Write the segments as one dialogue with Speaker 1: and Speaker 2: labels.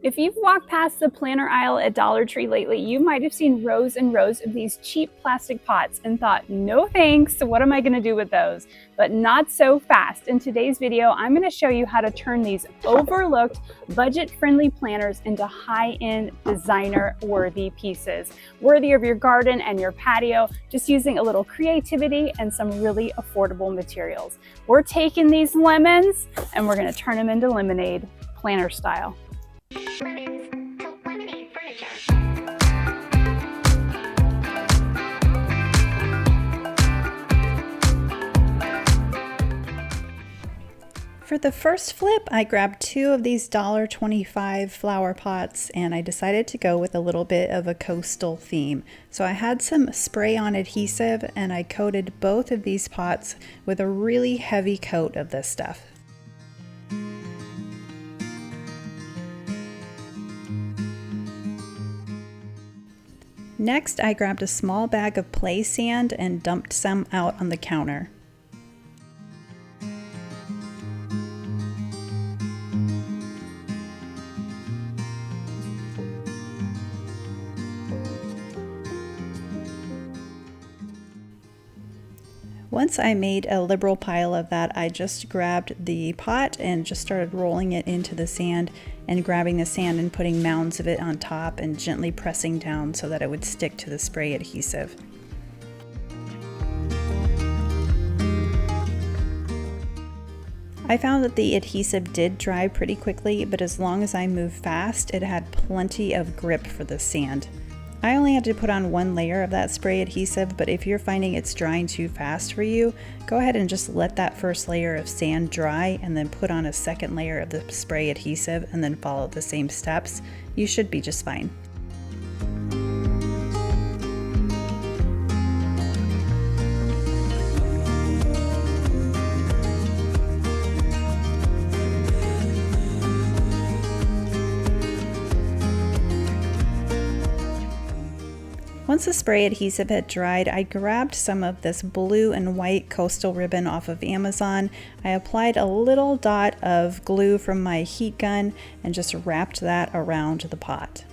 Speaker 1: If you've walked past the planter aisle at Dollar Tree lately, you might have seen rows and rows of these cheap plastic pots and thought, no thanks, what am I going to do with those? But not so fast. In today's video, I'm going to show you how to turn these overlooked, budget-friendly planters into high-end, designer-worthy pieces, worthy of your garden and your patio, just using a little creativity and some really affordable materials. We're taking these lemons and we're going to turn them into lemonade, planter style.
Speaker 2: Lemonade furniture.
Speaker 3: For the first flip, I grabbed two of these $1.25 flower pots and I decided to go with a little bit of a coastal theme. So I had some spray-on adhesive and I coated both of these pots with a really heavy coat of this stuff. Next, I grabbed a small bag of play sand and dumped some out on the counter. Once I made a liberal pile of that, I just grabbed the pot and just started rolling it into the sand and grabbing the sand and putting mounds of it on top and gently pressing down so that it would stick to the spray adhesive. I found that the adhesive did dry pretty quickly, but as long as I moved fast, it had plenty of grip for the sand. I only had to put on one layer of that spray adhesive, but if you're finding it's drying too fast for you, go ahead and just let that first layer of sand dry and then put on a second layer of the spray adhesive and then follow the same steps. You should be just fine. Once the spray adhesive had dried, I grabbed some of this blue and white coastal ribbon off of Amazon. I applied a little dot of glue from my heat gun and just wrapped that around the pot.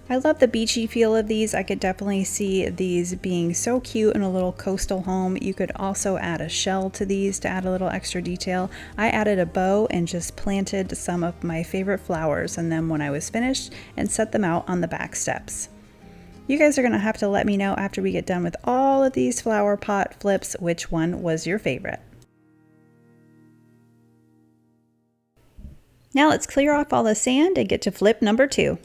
Speaker 3: I love the beachy feel of these. I could definitely see these being so cute in a little coastal home. You could also add a shell to these to add a little extra detail. I added a bow and just planted some of my favorite flowers in them when I was finished and set them out on the back steps. You guys are going to have to let me know after we get done with all of these flower pot flips which one was your favorite. Now let's clear off all the sand and get to flip number 2.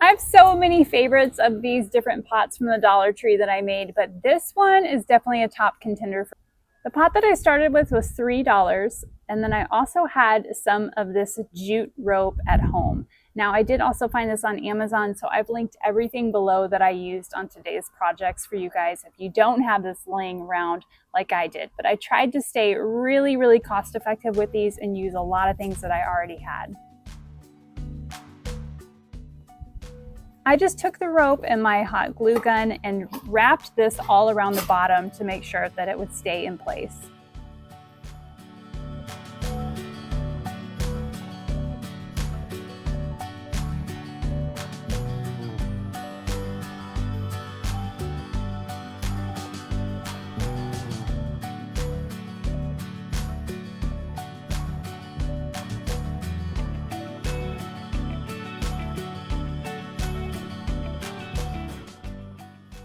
Speaker 1: I have so many favorites of these different pots from the Dollar Tree that I made, but this one is definitely a top contender. The pot that I started with was $3, and then I also had some of this jute rope at home. Now I did also find this on Amazon, so I've linked everything below that I used on today's projects for you guys if you don't have this laying around like I did. But I tried to stay really cost effective with these and use a lot of things that I already had. I just took the rope and my hot glue gun and wrapped this all around the bottom to make sure that it would stay in place.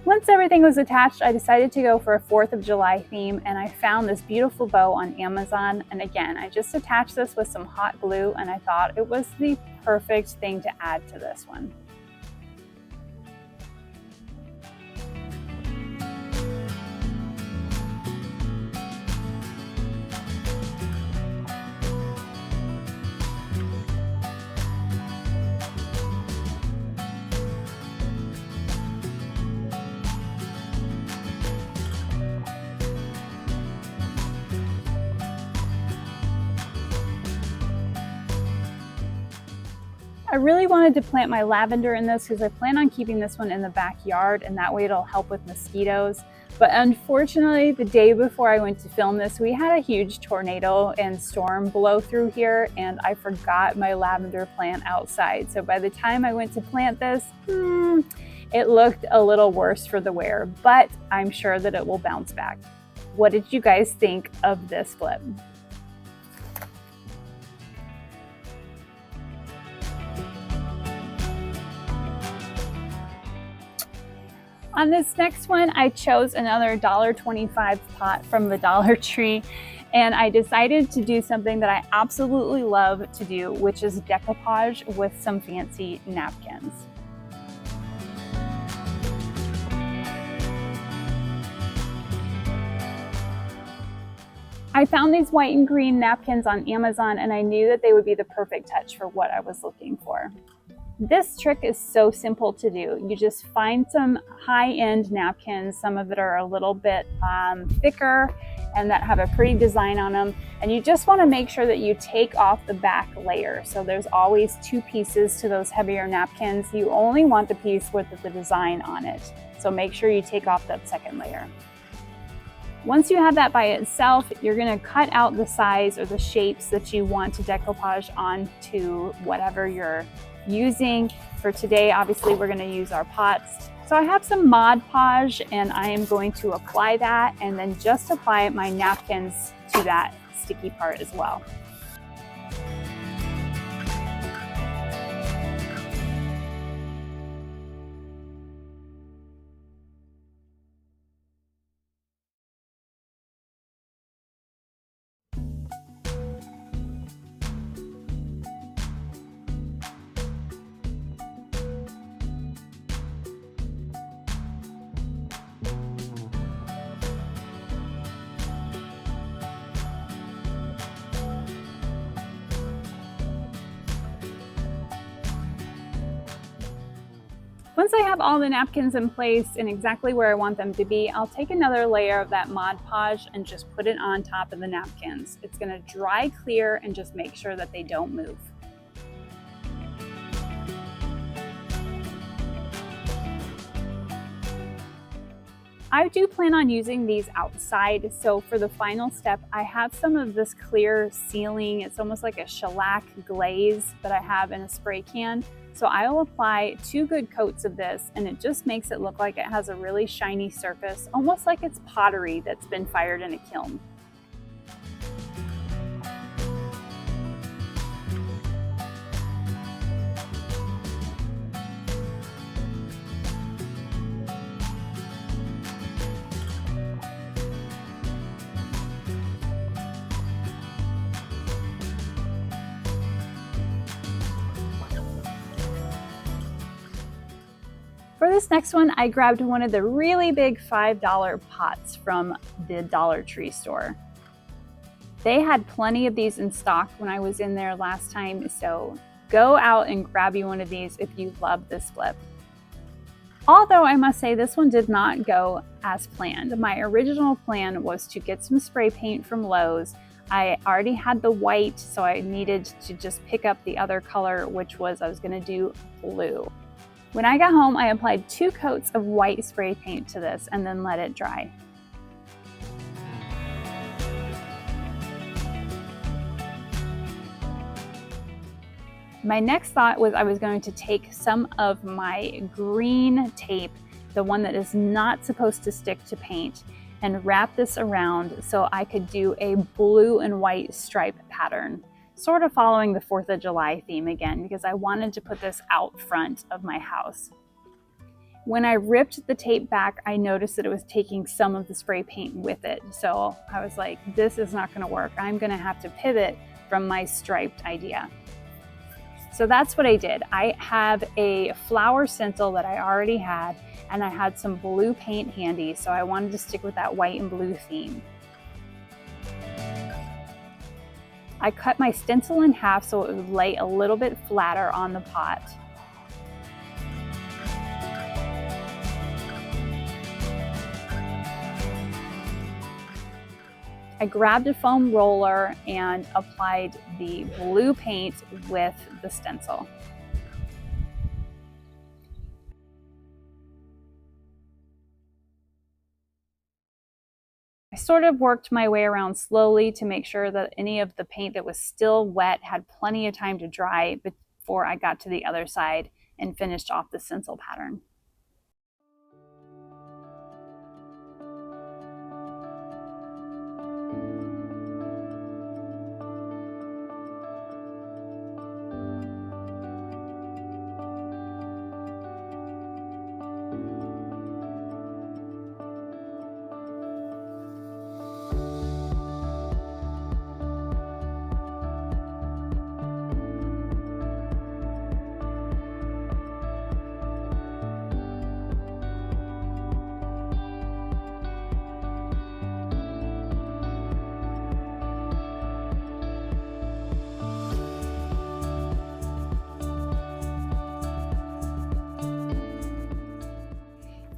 Speaker 1: Once everything was attached, I decided to go for a 4th of July theme, and I found this beautiful bow on Amazon. And again, I just attached this with some hot glue and I thought it was the perfect thing to add to this one. I really wanted to plant my lavender in this because I plan on keeping this one in the backyard, and that way it'll help with mosquitoes. But unfortunately, the day before I went to film this, we had a huge tornado and storm blow through here, and I forgot my lavender plant outside. So by the time I went to plant this, it looked a little worse for the wear, but I'm sure that it will bounce back. What did you guys think of this flip? On this next one, I chose another $1.25 pot from the Dollar Tree, and I decided to do something that I absolutely love to do, which is decoupage with some fancy napkins. I found these white and green napkins on Amazon, and I knew that they would be the perfect touch for what I was looking for. This trick is so simple to do. You just find some high-end napkins, some of it are a little bit thicker and that have a pretty design on them. And you just want to make sure that you take off the back layer. So there's always two pieces to those heavier napkins. You only want the piece with the design on it. So make sure you take off that second layer. Once you have that by itself, you're going to cut out the size or the shapes that you want to decoupage onto whatever you're using. For today, obviously, we're going to use our pots. So I have some Mod Podge, and I am going to apply that and then just apply my napkins to that sticky part as well. Once I have all the napkins in place and exactly where I want them to be, I'll take another layer of that Mod Podge and just put it on top of the napkins. It's going to dry clear and just make sure that they don't move. I do plan on using these outside, so for the final step, I have some of this clear sealing. It's almost like a shellac glaze that I have in a spray can. So I'll apply 2 good coats of this, and it just makes it look like it has a really shiny surface, almost like it's pottery that's been fired in a kiln. For this next one, I grabbed one of the really big $5 pots from the Dollar Tree store. They had plenty of these in stock when I was in there last time, so go out and grab you one of these if you love this flip. Although I must say this one did not go as planned. My original plan was to get some spray paint from Lowe's. I already had the white, so I needed to just pick up the other color, which was I was going to do blue. When I got home, I applied 2 coats of white spray paint to this and then let it dry. My next thought was I was going to take some of my green tape, the one that is not supposed to stick to paint, and wrap this around so I could do a blue and white stripe pattern. Sort of following the 4th of July theme again, because I wanted to put this out front of my house. When I ripped the tape back, I noticed that it was taking some of the spray paint with it. So I was like, this is not going to work. I'm going to have to pivot from my striped idea. So that's what I did. I have a flower stencil that I already had, and I had some blue paint handy, so I wanted to stick with that white and blue theme. I cut my stencil in half so it would lay a little bit flatter on the pot. I grabbed a foam roller and applied the blue paint with the stencil. I sort of worked my way around slowly to make sure that any of the paint that was still wet had plenty of time to dry before I got to the other side and finished off the stencil pattern.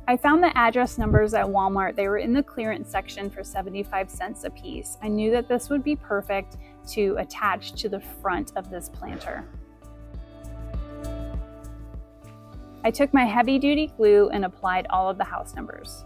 Speaker 1: I found the address numbers at Walmart. They were in the clearance section for 75 cents a piece. I knew that this would be perfect to attach to the front of this planter. I took my heavy-duty glue and applied all of the house numbers.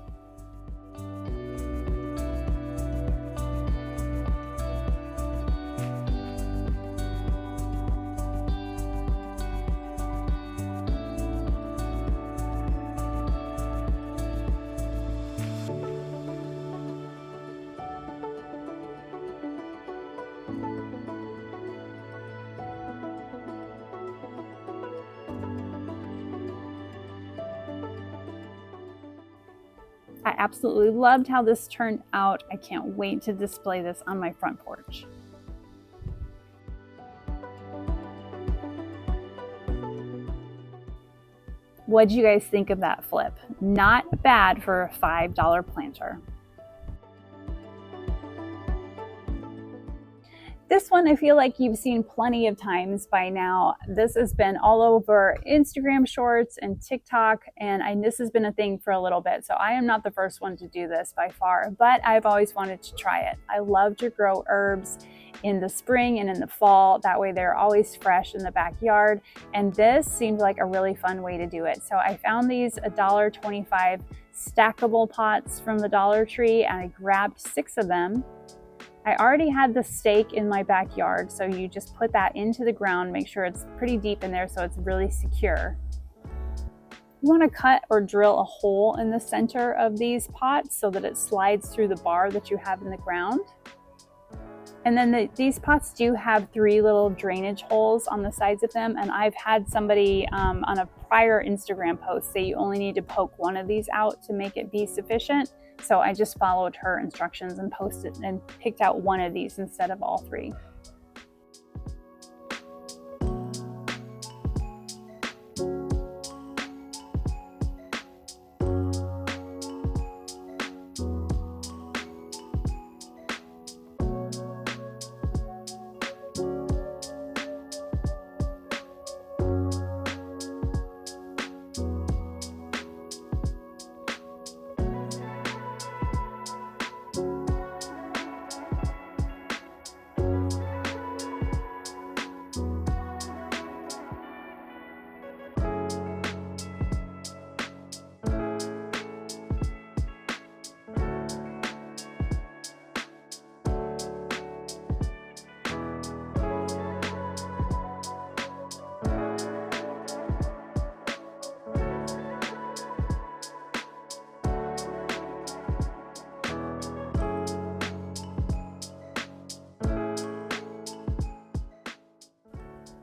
Speaker 1: I absolutely loved how this turned out. I can't wait to display this on my front porch. What'd you guys think of that flip? Not bad for a $5 planter. This one I feel like you've seen plenty of times by now. This has been all over Instagram shorts and TikTok, and this has been a thing for a little bit. So I am not the first one to do this by far, but I've always wanted to try it. I love to grow herbs in the spring and in the fall. That way they're always fresh in the backyard. And this seemed like a really fun way to do it. So I found these $1.25 stackable pots from the Dollar Tree, and I grabbed 6 of them. I already had the stake in my backyard, so you just put that into the ground, make sure it's pretty deep in there so it's really secure. You want to cut or drill a hole in the center of these pots so that it slides through the bar that you have in the ground. And then these pots do have 3 little drainage holes on the sides of them, and I've had somebody on a prior Instagram post say you only need to poke one of these out to make it be sufficient. So I just followed her instructions and posted and picked out one of these instead of all 3.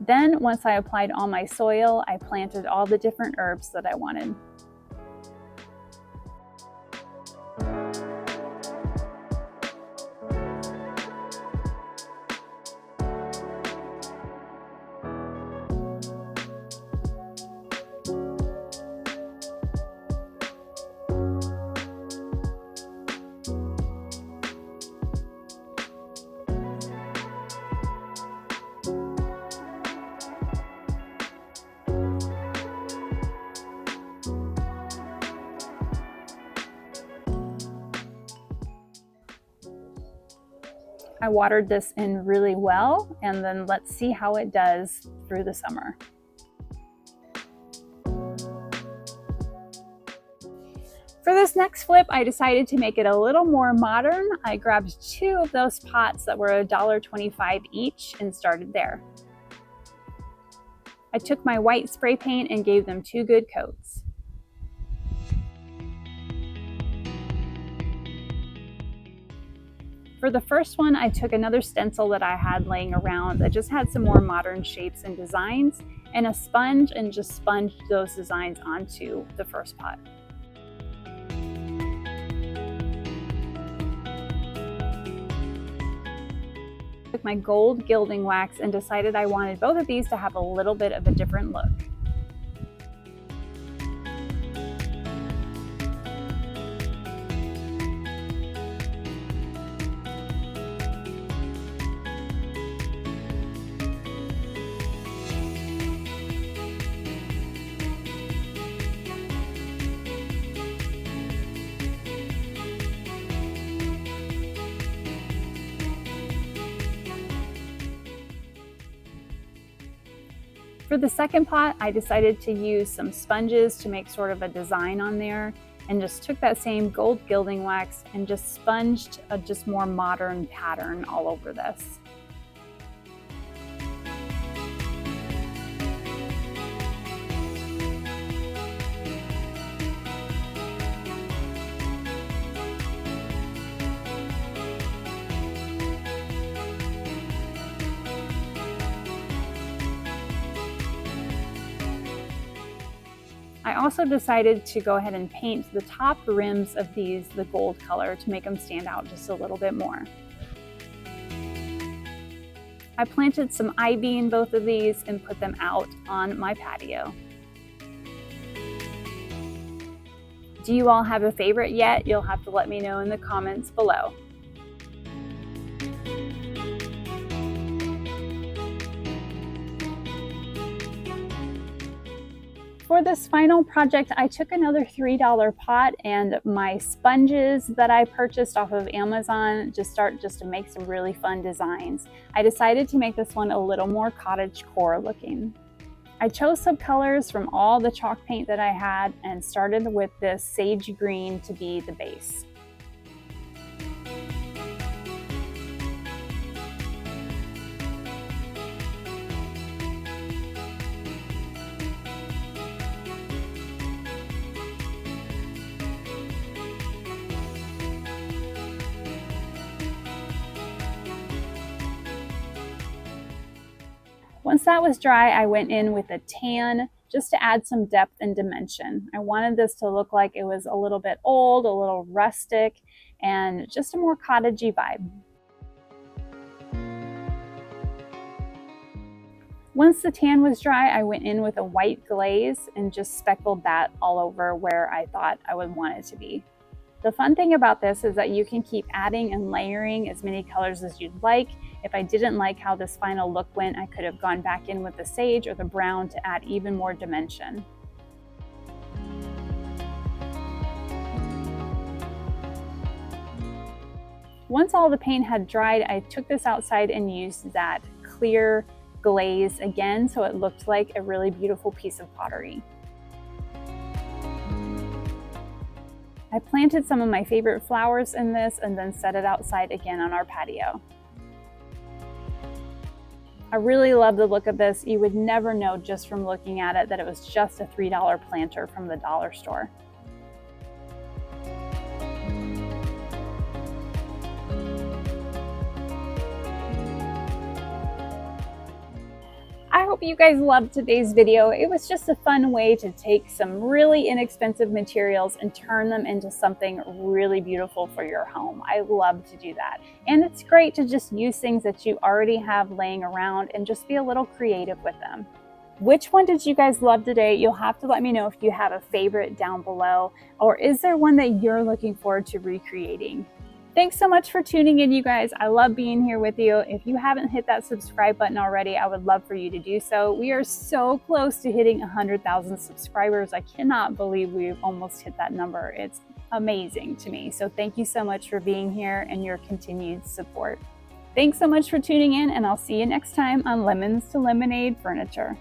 Speaker 1: Then once I applied all my soil, I planted all the different herbs that I wanted. I watered this in really well, and then let's see how it does through the summer. For this next flip, I decided to make it a little more modern. I grabbed 2 of those pots that were $1.25 each and started there. I took my white spray paint and gave them 2 good coats. For the first one, I took another stencil that I had laying around that just had some more modern shapes and designs, and a sponge, and just sponged those designs onto the first pot. Took my gold gilding wax and decided I wanted both of these to have a little bit of a different look. For the second pot, I decided to use some sponges to make sort of a design on there, and just took that same gold gilding wax and just sponged a just more modern pattern all over this. I also decided to go ahead and paint the top rims of these the gold color to make them stand out just a little bit more. I planted some ivy in both of these and put them out on my patio. Do you all have a favorite yet? You'll have to let me know in the comments below. For this final project, I took another $3 pot and my sponges that I purchased off of Amazon just to make some really fun designs. I decided to make this one a little more cottagecore looking. I chose some colors from all the chalk paint that I had and started with this sage green to be the base. Once that was dry, I went in with a tan just to add some depth and dimension. I wanted this to look like it was a little bit old, a little rustic, and just a more cottagey vibe. Once the tan was dry, I went in with a white glaze and just speckled that all over where I thought I would want it to be. The fun thing about this is that you can keep adding and layering as many colors as you'd like. If I didn't like how this final look went, I could have gone back in with the sage or the brown to add even more dimension. Once all the paint had dried, I took this outside and used that clear glaze again so it looked like a really beautiful piece of pottery. I planted some of my favorite flowers in this and then set it outside again on our patio. I really love the look of this. You would never know just from looking at it that it was just a $3 planter from the dollar store. I hope you guys loved today's video. It was just a fun way to take some really inexpensive materials and turn them into something really beautiful for your home. I love to do that. And it's great to just use things that you already have laying around and just be a little creative with them. Which one did you guys love today? You'll have to let me know if you have a favorite down below, or is there one that you're looking forward to recreating? Thanks so much for tuning in, you guys. I love being here with you. If you haven't hit that subscribe button already, I would love for you to do so. We are so close to hitting 100,000 subscribers. I cannot believe we've almost hit that number. It's amazing to me. So thank you so much for being here and your continued support. Thanks so much for tuning in, and I'll see you next time on Lemons to Lemonade Furniture.